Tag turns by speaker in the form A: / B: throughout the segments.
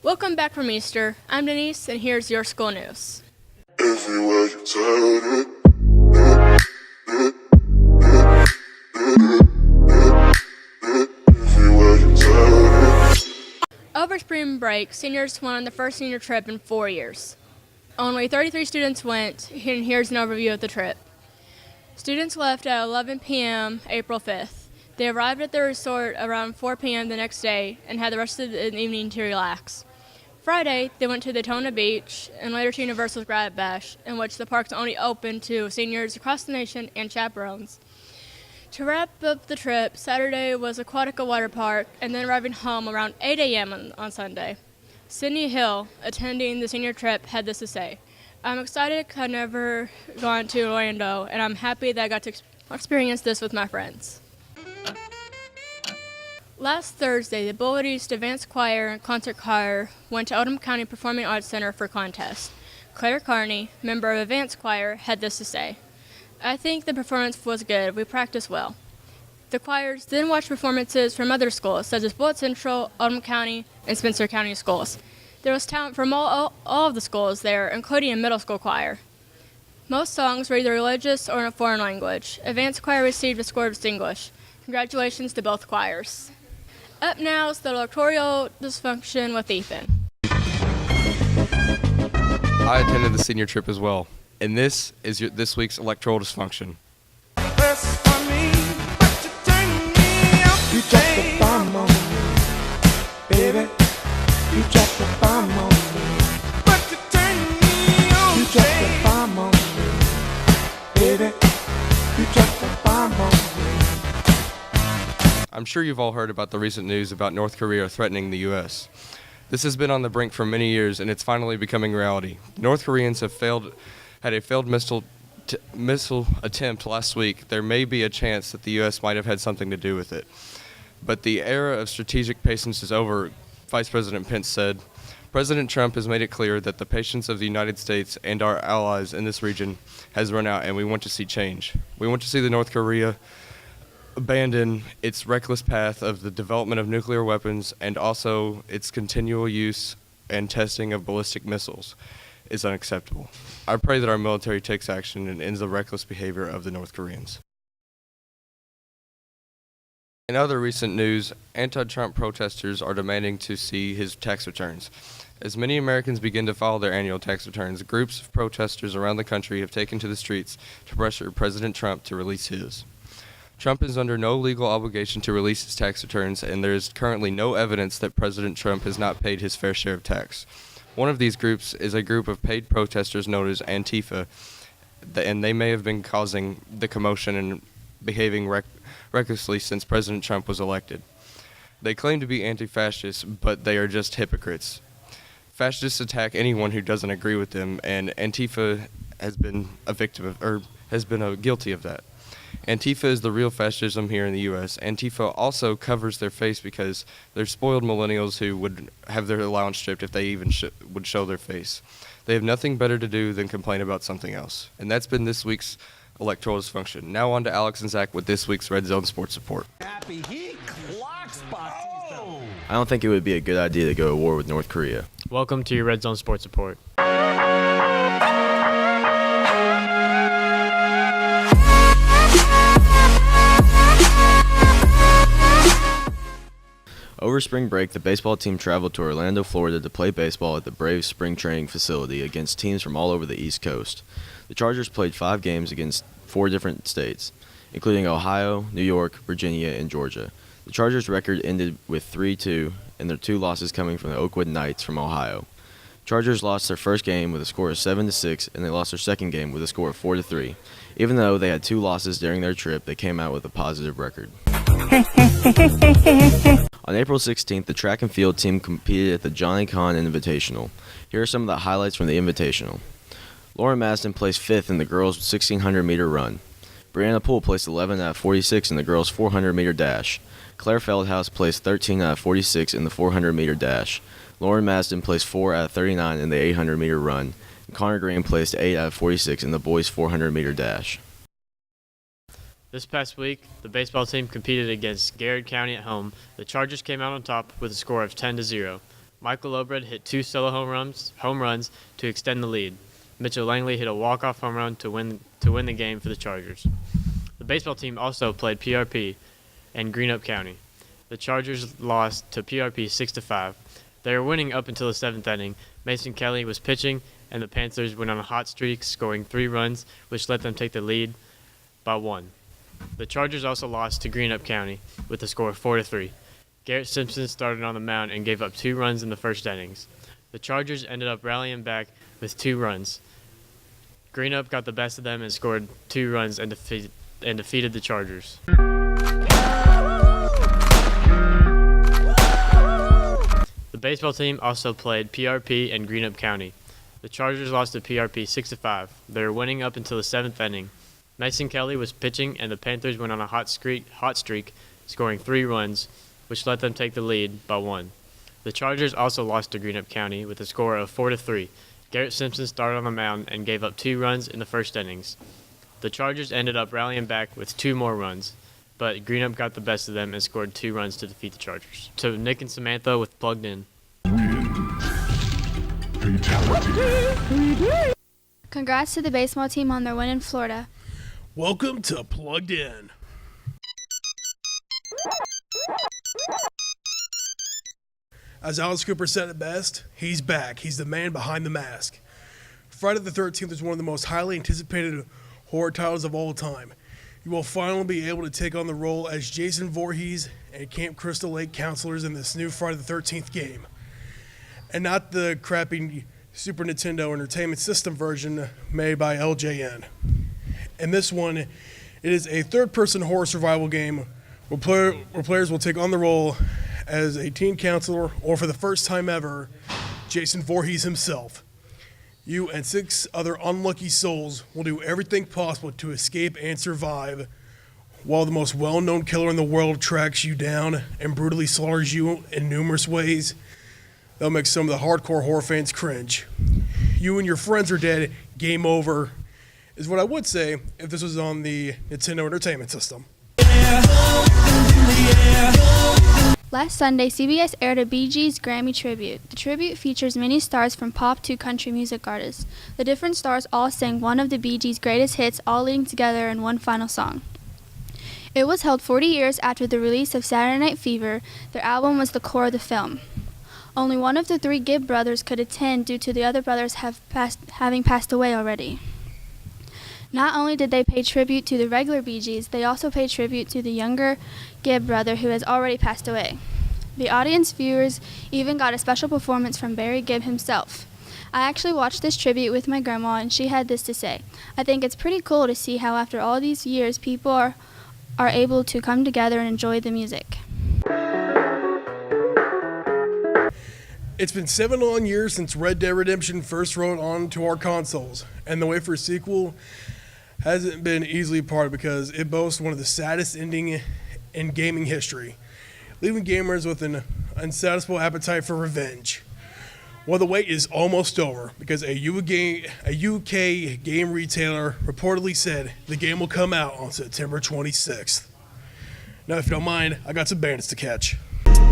A: Welcome back from Easter. I'm Denise, and here's your school news.
B: Everywhere you turn it. Everywhere you turn it.
A: Over spring break, seniors went on the first senior trip in 4 years. Only 33 students went, and here's an overview of the trip. Students left at 11 p.m. April 5th. They arrived at the resort around 4 p.m. the next day and had the rest of the evening to relax. Friday, they went to Daytona Beach and later to Universal's Grad Bash, in which the park's only open to seniors across the nation and chaperones. To wrap up the trip, Saturday was Aquatica Water Park, and then arriving home around 8 a.m. on Sunday. Sydney Hill, attending the senior trip, had this to say: "I'm excited because I've never gone to Orlando, and I'm happy that I got to experience this with my friends." Last Thursday, the Bullwood East Advanced Choir and Concert Choir went to Oldham County Performing Arts Center for contest. Claire Carney, member of Advanced Choir, had this to say: "I think the performance was good. We practiced well." The choirs then watched performances from other schools, such as Bullitt Central, Oldham County, and Spencer County schools. There was talent from all of the schools there, including a middle school choir. Most songs were either religious or in a foreign language. Advanced Choir received a score of Distinguished. Congratulations to both choirs. Up now is the electoral dysfunction with Ethan.
C: I attended the senior trip as well, and this is this week's electoral dysfunction.
D: You dropped the bomb on me, baby. You dropped the bomb on me, but you turned me on. You dropped the bomb on me, baby. You dropped the bomb on me.
C: I'm sure you've all heard about the recent news about North Korea threatening the U.S. This has been on the brink for many years, and it's finally becoming reality. The North Koreans had a failed missile attempt last week. There may be a chance that the U.S. might have had something to do with it. But the era of strategic patience is over, Vice President Pence said. President Trump has made it clear that the patience of the United States and our allies in this region has run out, and we want to see change. We want to see the North Korea abandon its reckless path of the development of nuclear weapons, and also its continual use and testing of ballistic missiles is unacceptable. I pray that our military takes action and ends the reckless behavior of the North Koreans. In other recent news, anti-Trump protesters are demanding to see his tax returns. As many Americans begin to file their annual tax returns, groups of protesters around the country have taken to the streets to pressure President Trump to release his. Trump is under no legal obligation to release his tax returns, and there is currently no evidence that President Trump has not paid his fair share of tax. One of these groups is a group of paid protesters known as Antifa, and they may have been causing the commotion and behaving recklessly since President Trump was elected. They claim to be anti-fascist, but they are just hypocrites. Fascists attack anyone who doesn't agree with them, and Antifa has been guilty of that. Antifa is the real fascism here in the U.S. Antifa also covers their face because they're spoiled millennials who would have their allowance stripped if they even would show their face. They have nothing better to do than complain about something else. And that's been this week's electoral dysfunction. Now on to Alex and Zach with this week's Red Zone Sports Report.
E: I
F: don't think it would be a good idea to go to war with North Korea.
G: Welcome to your Red Zone Sports Report.
F: Over spring break, the baseball team traveled to Orlando, Florida to play baseball at the Braves spring training facility against teams from all over the East Coast. The Chargers played 5 games against 4 different states, including Ohio, New York, Virginia, and Georgia. The Chargers' record ended with 3-2, and their 2 losses coming from the Oakwood Knights from Ohio. Chargers lost their first game with a score of 7-6, and they lost their second game with a score of 4-3. Even though they had 2 losses during their trip, they came out with a positive record. On April 16th, the track and field team competed at the Johnny Kahn Invitational. Here are some of the highlights from the Invitational. Lauren Masden placed 5th in the girls' 1,600-meter run. Brianna Poole placed 11 out of 46 in the girls' 400-meter dash. Claire Feldhaus placed 13 out of 46 in the 400-meter dash. Lauren Masden placed 4 out of 39 in the 800-meter run. And Connor Green placed 8 out of 46 in the boys' 400-meter dash.
G: This past week, the baseball team competed against Garrett County at home. The Chargers came out on top with a score of 10-0. Michael Obred hit 2 solo home runs to extend the lead. Mitchell Langley hit a walk-off home run to win the game for the Chargers. The baseball team also played PRP and Greenup County. The Chargers lost to PRP 6-5. They were winning up until the 7th inning. Mason Kelly was pitching, and the Panthers went on a hot streak, scoring 3 runs, which let them take the lead by 1. The Chargers also lost to Greenup County with a score of 4-3. Garrett Simpson started on the mound and gave up 2 runs in the first innings. The Chargers ended up rallying back with 2 runs. Greenup got the best of them and scored 2 runs and defeated the Chargers. The baseball team also played PRP and Greenup County. The Chargers lost to PRP 6-5. They were winning up until the 7th inning. Mason Kelly was pitching, and the Panthers went on a hot streak, scoring 3 runs, which let them take the lead by 1. The Chargers also lost to Greenup County with a score of 4-3. Garrett Simpson started on the mound and gave up 2 runs in the first innings. The Chargers ended up rallying back with 2 more runs, but Greenup got the best of them and scored 2 runs to defeat the Chargers. To Nick and Samantha with Plugged In.
E: Congrats to the baseball team on their win in Florida.
H: Welcome to Plugged In. As Alice Cooper said it best, he's back. He's the man behind the mask. Friday the 13th is one of the most highly anticipated horror titles of all time. You will finally be able to take on the role as Jason Voorhees and Camp Crystal Lake counselors in this new Friday the 13th game. And not the crappy Super Nintendo Entertainment System version made by LJN. In this one, it is a third-person horror survival game where players will take on the role as a teen counselor, or for the first time ever, Jason Voorhees himself. You and 6 other unlucky souls will do everything possible to escape and survive, while the most well-known killer in the world tracks you down and brutally slaughters you in numerous ways. That'll make some of the hardcore horror fans cringe. You and your friends are dead, game over, is what I would say if this was on the Nintendo Entertainment System.
E: Last Sunday, CBS aired a Bee Gees Grammy tribute. The tribute features many stars from pop to country music artists. The different stars all sang one of the Bee Gees' greatest hits, all leading together in one final song. It was held 40 years after the release of Saturday Night Fever. Their album was the core of the film. Only one of the 3 Gibb brothers could attend due to the other brothers having passed away already. Not only did they pay tribute to the regular Bee Gees, they also paid tribute to the younger Gibb brother who has already passed away. The audience viewers even got a special performance from Barry Gibb himself. I actually watched this tribute with my grandma, and she had this to say: "I think it's pretty cool to see how after all these years people are able to come together and enjoy the music."
H: It's been 7 long years since Red Dead Redemption first rode onto our consoles, and the wait for a sequel hasn't been easily parted because it boasts one of the saddest endings in gaming history, leaving gamers with an unsatisfiable appetite for revenge. Well, the wait is almost over because a UK game retailer reportedly said the game will come out on September 26th. Now, if you don't mind, I got some bandits to catch.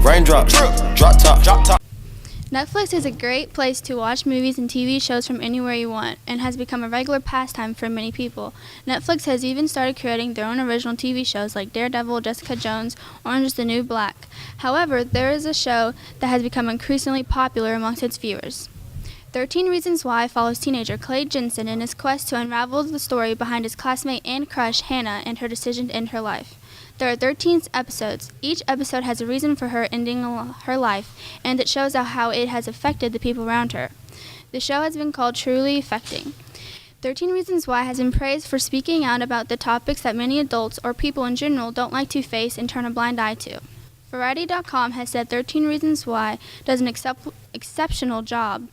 I: Raindrops, drop top.
E: Netflix is a great place to watch movies and TV shows from anywhere you want, and has become a regular pastime for many people. Netflix has even started creating their own original TV shows like Daredevil, Jessica Jones, Orange is the New Black. However, there is a show that has become increasingly popular amongst its viewers. 13 Reasons Why follows teenager Clay Jensen in his quest to unravel the story behind his classmate and crush Hannah and her decision to end her life. There are 13 episodes. Each episode has a reason for her ending her life, and it shows how it has affected the people around her. The show has been called truly affecting. 13 Reasons Why has been praised for speaking out about the topics that many adults or people in general don't like to face and turn a blind eye to. Variety.com has said 13 Reasons Why does an exceptional job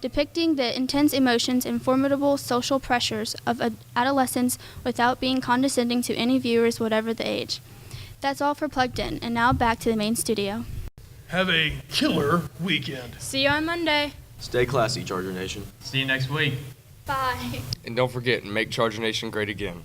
E: depicting the intense emotions and formidable social pressures of adolescence without being condescending to any viewers, whatever the age. That's all for Plugged In, and now back to the main studio.
H: Have a killer weekend.
A: See you on Monday.
F: Stay classy, Charger Nation.
G: See you next week.
E: Bye.
C: And don't forget, make Charger Nation great again.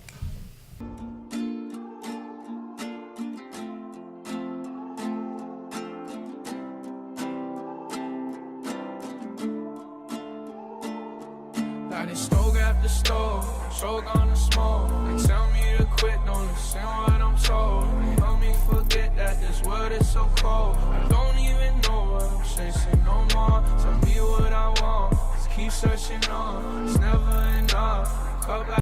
D: Got it stove after stove, so gonna smoke. They tell me to quit, don't listen what I'm told. They help me forget that this world is so cold. I don't even know what I'm chasing no more. Tell me what I want, just keep searching on. It's never enough. Cup